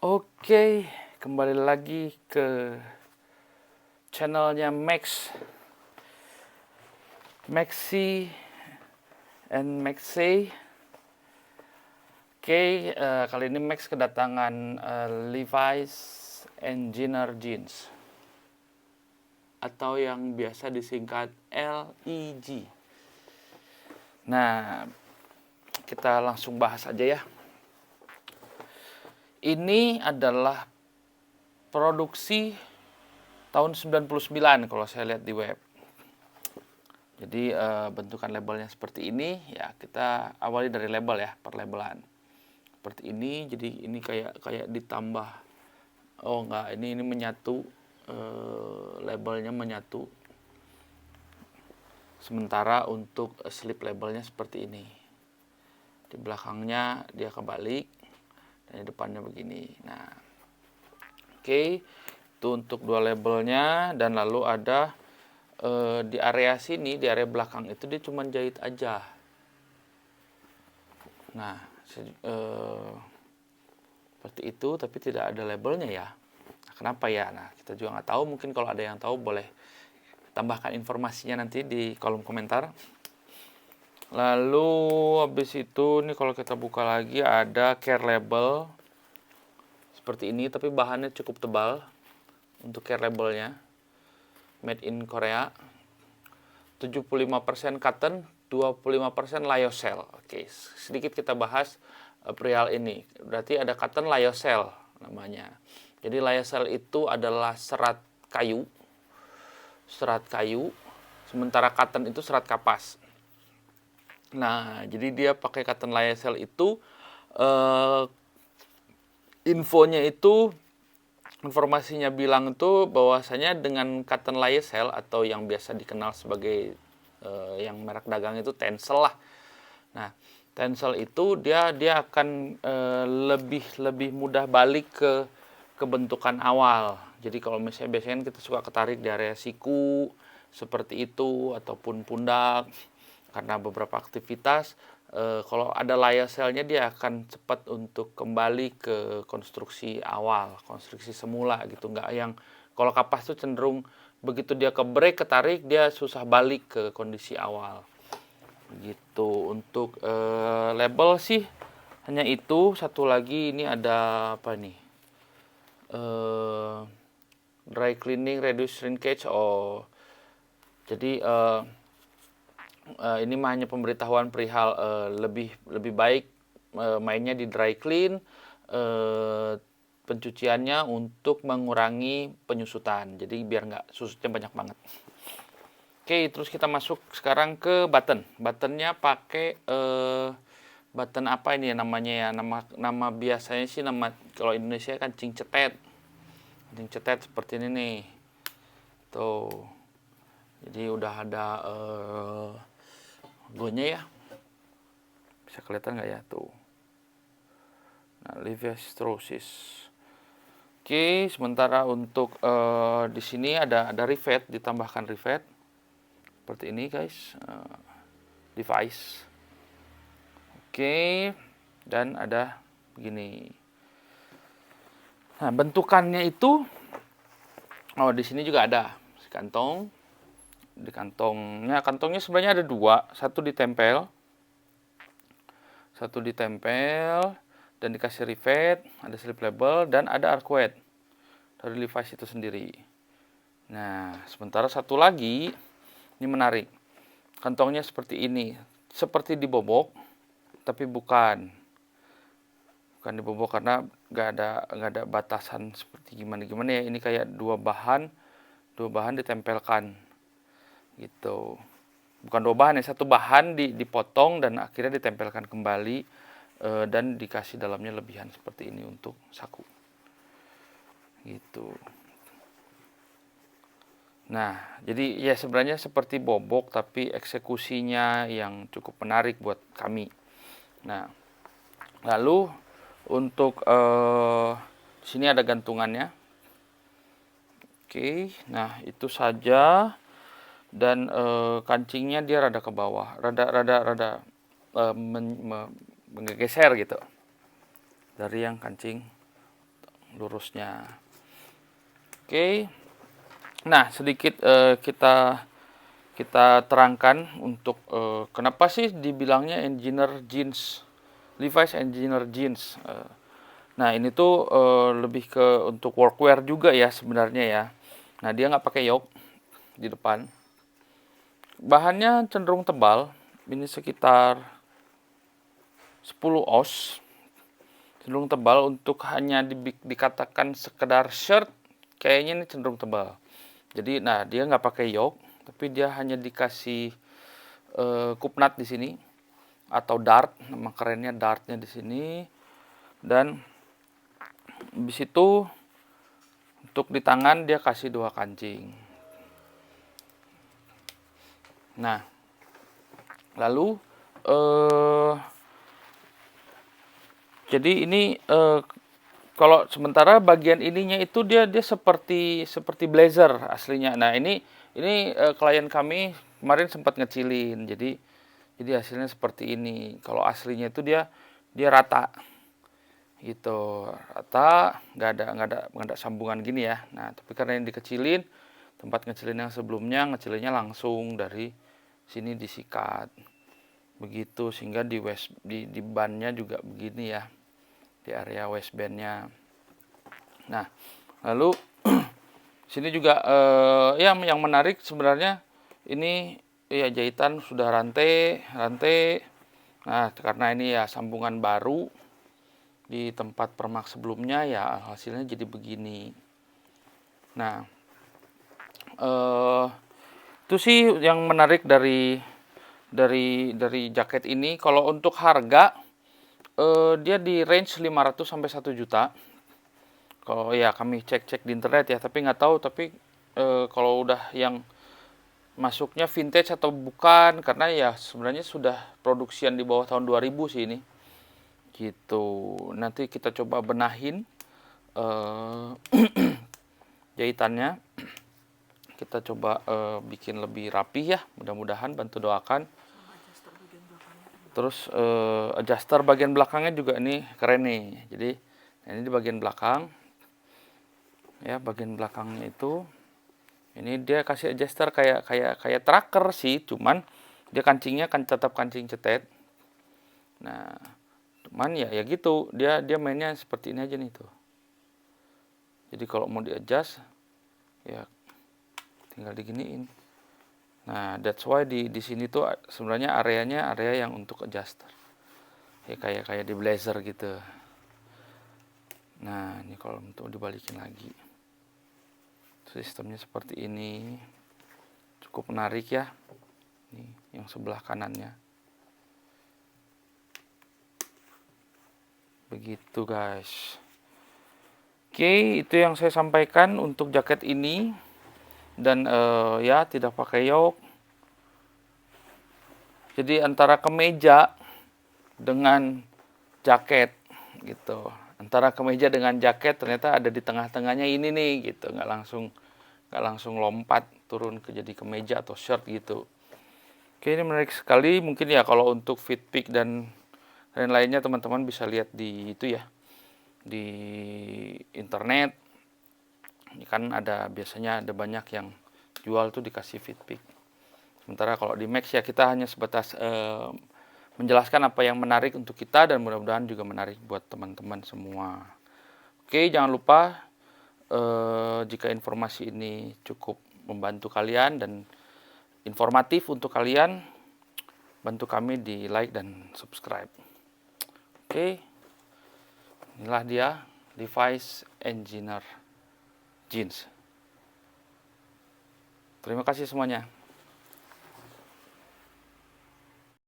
Oke, kembali lagi ke channelnya Maxi and Maxey. Oke, kali ini Max kedatangan Levi's Engineer Jeans atau yang biasa disingkat LEG. Nah, kita langsung bahas aja ya. Ini adalah produksi tahun 99 kalau saya lihat di web. Jadi bentukan labelnya seperti ini ya, kita awali dari label ya, per labelan. Seperti ini, jadi ini kayak ditambah. Oh enggak, ini menyatu, labelnya menyatu. Sementara untuk slip labelnya seperti ini. Di belakangnya dia kebalik dan di depannya begini. Nah, oke, itu untuk dua labelnya. Dan lalu ada di area sini, di area belakang itu dia cuma jahit aja. Nah, seperti itu, tapi tidak ada labelnya ya. Nah, kenapa ya? Nah, kita juga nggak tahu. Mungkin kalau ada yang tahu boleh tambahkan informasinya nanti di kolom komentar. Lalu habis itu nih kalau kita buka lagi ada care label seperti ini, tapi bahannya cukup tebal untuk care labelnya. Made in Korea. 75% cotton, 25% lyocell. Oke, sedikit kita bahas perihal ini. Berarti ada cotton lyocell namanya. Jadi lyocell itu adalah serat kayu. Sementara cotton itu serat kapas. Nah, jadi dia pakai cotton lyocell itu informasinya bilang itu bahwasanya dengan cotton lyocell atau yang biasa dikenal sebagai yang merek dagang itu Tencel lah. Nah, Tencel itu dia akan lebih mudah balik ke bentukan awal. Jadi kalau misalnya biasanya kita suka ketarik di area siku seperti itu ataupun pundak karena beberapa aktivitas. Kalau ada lyocellnya dia akan cepat untuk kembali ke konstruksi awal, konstruksi semula gitu. Nggak yang kalau kapas tuh cenderung begitu dia ke break, ketarik, dia susah balik ke kondisi awal. Gitu. Untuk label sih hanya itu. Satu lagi ini ada apa nih? Dry cleaning, reduce shrinkage. Oh, jadi ini hanya pemberitahuan perihal lebih baik mainnya di dry clean, pencuciannya untuk mengurangi penyusutan. Jadi biar nggak susutnya banyak banget. Oke, terus kita masuk sekarang ke button. Buttonnya pakai button apa ini ya namanya ya? Nama biasanya sih kalau Indonesia kan kancing cetet. Kancing cetet seperti ini nih. Tuh. Jadi udah ada logonya ya, bisa kelihatan nggak ya tuh. Nah, Levi's Strauss. Oke, sementara untuk di sini ada rivet, ditambahkan rivet seperti ini guys, device. Oke, dan ada begini. Nah, bentukannya itu, oh di sini juga ada kantong. Di kantongnya sebenarnya ada dua, satu ditempel dan dikasih rivet, ada slip label dan ada arcuate dari Levi's itu sendiri. Nah, sementara satu lagi ini menarik, kantongnya seperti ini, seperti dibobok tapi bukan dibobok karena nggak ada batasan seperti gimana ya. Ini kayak dua bahan ditempelkan gitu. Bukan dua bahan ya, satu bahan dipotong dan akhirnya ditempelkan kembali dan dikasih dalamnya lebihan seperti ini untuk saku gitu. Nah, jadi ya sebenarnya seperti bobok tapi eksekusinya yang cukup menarik buat kami. Nah, lalu untuk sini ada gantungannya. Oke, nah itu saja. Dan kancingnya dia rada ke bawah, rada menggeser gitu dari yang kancing lurusnya. Oke. Nah, sedikit kita terangkan untuk kenapa sih dibilangnya engineer jeans, Levi's engineer jeans. Nah, ini tuh lebih ke untuk workwear juga ya sebenarnya ya. Nah, dia nggak pakai yoke di depan. Bahannya cenderung tebal, ini sekitar 10 oz. Cenderung tebal untuk hanya dikatakan sekedar shirt, kayaknya ini cenderung tebal. Jadi, nah dia nggak pakai yoke, tapi dia hanya dikasih kupnat di sini atau dart, nama kerennya dartnya di sini. Dan habis itu untuk di tangan dia kasih 2 kancing. Nah, lalu jadi ini kalau sementara bagian ininya itu dia seperti blazer aslinya. Nah, ini klien kami kemarin sempat ngecilin. Jadi hasilnya seperti ini. Kalau aslinya itu dia rata. Gitu. Rata, nggak ada sambungan gini ya. Nah, tapi karena ini dikecilin, tempat ngecilin yang sebelumnya ngecilinnya langsung dari sini disikat. Begitu sehingga di bannya juga begini ya. Di area waistbandnya. Nah, lalu sini juga yang menarik sebenarnya ini ya jahitan sudah rantai. Nah, karena ini ya sambungan baru di tempat permak sebelumnya ya hasilnya jadi begini. Nah, itu sih yang menarik dari jaket ini. Kalau untuk harga dia di range 500 sampai 1 juta. Kalau ya kami cek di internet ya, tapi nggak tahu tapi kalau udah yang masuknya vintage atau bukan, karena ya sebenarnya sudah produksian di bawah tahun 2000 sih ini. Gitu. Nanti kita coba benahin jahitannya. Kita coba bikin lebih rapih ya, mudah-mudahan, bantu doakan. Terus adjuster bagian belakangnya juga ini keren nih. Jadi ini di bagian belakang ya, bagian belakangnya itu ini dia kasih adjuster kayak tracker sih, cuman dia kancingnya kan tetap kancing cetet. Nah, cuman ya gitu, dia mainnya seperti ini aja nih tuh. Jadi kalau mau di adjust ya tinggal diginiin. Nah, that's why di sini tuh sebenarnya area yang untuk adjuster. Ya kayak di blazer gitu. Nah, ini kalau untuk dibalikin lagi. Sistemnya seperti ini. Cukup menarik ya. Ini yang sebelah kanannya. Begitu, guys. Oke, itu yang saya sampaikan untuk jaket ini. Dan ya tidak pakai yoke. Jadi antara kemeja dengan jaket gitu. Antara kemeja dengan jaket ternyata ada di tengah-tengahnya ini nih gitu. Nggak langsung lompat turun ke jadi kemeja atau shirt gitu. Oke, ini menarik sekali. Mungkin ya kalau untuk fit pic dan lain-lainnya teman-teman bisa lihat di itu ya, di internet. Ini kan biasanya ada banyak yang jual tuh dikasih fit pic. Sementara kalau di Max ya kita hanya sebatas menjelaskan apa yang menarik untuk kita dan mudah-mudahan juga menarik buat teman-teman semua. Oke, jangan lupa jika informasi ini cukup membantu kalian dan informatif untuk kalian, bantu kami di like dan subscribe. Oke, inilah dia Levi's Engineer Jeans. Terima kasih semuanya.